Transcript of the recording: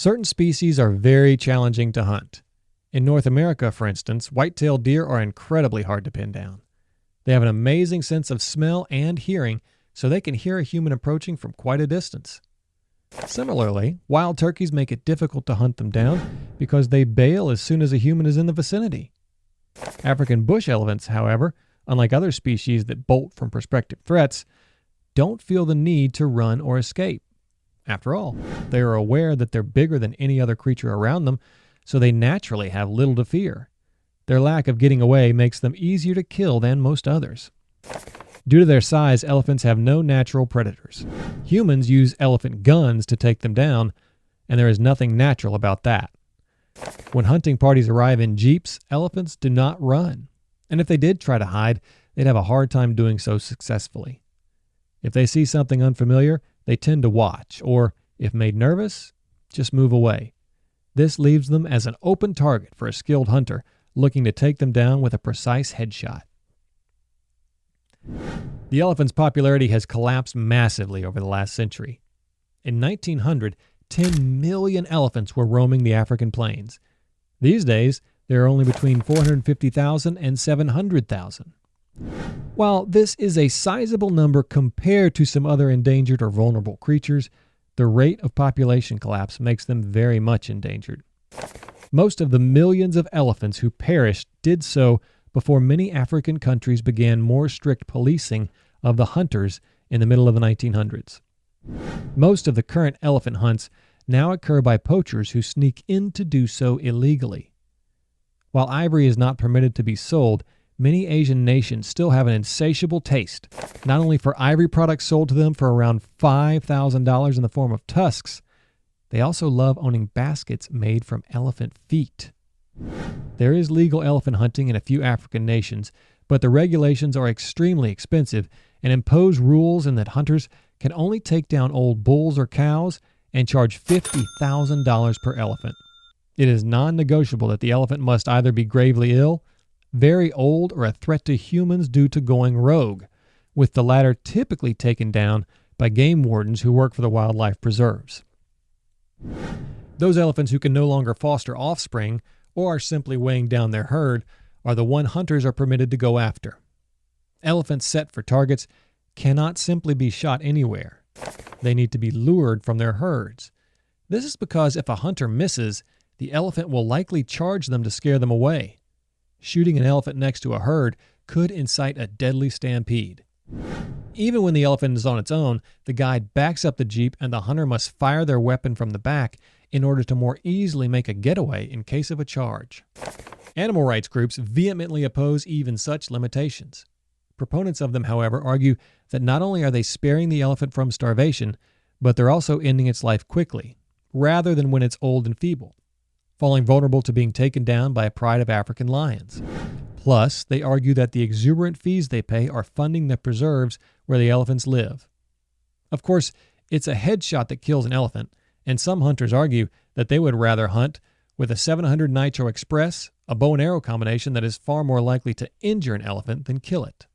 Certain species are very challenging to hunt. In North America, for instance, white-tailed deer are incredibly hard to pin down. They have an amazing sense of smell and hearing, so they can hear a human approaching from quite a distance. Similarly, wild turkeys make it difficult to hunt them down because they bail as soon as a human is in the vicinity. African bush elephants, however, unlike other species that bolt from prospective threats, don't feel the need to run or escape. After all, they are aware that they're bigger than any other creature around them, so they naturally have little to fear. Their lack of getting away makes them easier to kill than most others. Due to their size, elephants have no natural predators. Humans use elephant guns to take them down, and there is nothing natural about that. When hunting parties arrive in jeeps, elephants do not run. And if they did try to hide, they'd have a hard time doing so successfully. If they see something unfamiliar, they tend to watch, or, if made nervous, just move away. This leaves them as an open target for a skilled hunter looking to take them down with a precise headshot. The elephant's popularity has collapsed massively over the last century. In 1900, 10 million elephants were roaming the African plains. These days, there are only between 450,000 and 700,000. While this is a sizable number compared to some other endangered or vulnerable creatures, the rate of population collapse makes them very much endangered. Most of the millions of elephants who perished did so before many African countries began more strict policing of the hunters in the middle of the 1900s. Most of the current elephant hunts now occur by poachers who sneak in to do so illegally. While ivory is not permitted to be sold, many Asian nations still have an insatiable taste, not only for ivory products sold to them for around $5,000 in the form of tusks, they also love owning baskets made from elephant feet. There is legal elephant hunting in a few African nations, but the regulations are extremely expensive and impose rules in that hunters can only take down old bulls or cows and charge $50,000 per elephant. It is non-negotiable that the elephant must either be gravely ill, very old, or a threat to humans due to going rogue, with the latter typically taken down by game wardens who work for the wildlife preserves. Those elephants who can no longer foster offspring or are simply weighing down their herd are the one hunters are permitted to go after. Elephants set for targets cannot simply be shot anywhere. They need to be lured from their herds. This is because if a hunter misses, the elephant will likely charge them to scare them away. Shooting an elephant next to a herd could incite a deadly stampede. Even when the elephant is on its own, the guide backs up the jeep and the hunter must fire their weapon from the back in order to more easily make a getaway in case of a charge. Animal rights groups vehemently oppose even such limitations. Proponents of them, however, argue that not only are they sparing the elephant from starvation, but they're also ending its life quickly, rather than when it's old and feeble, falling vulnerable to being taken down by a pride of African lions. Plus, they argue that the exuberant fees they pay are funding the preserves where the elephants live. Of course, it's a headshot that kills an elephant, and some hunters argue that they would rather hunt with a 700 Nitro Express, a bow and arrow combination that is far more likely to injure an elephant than kill it.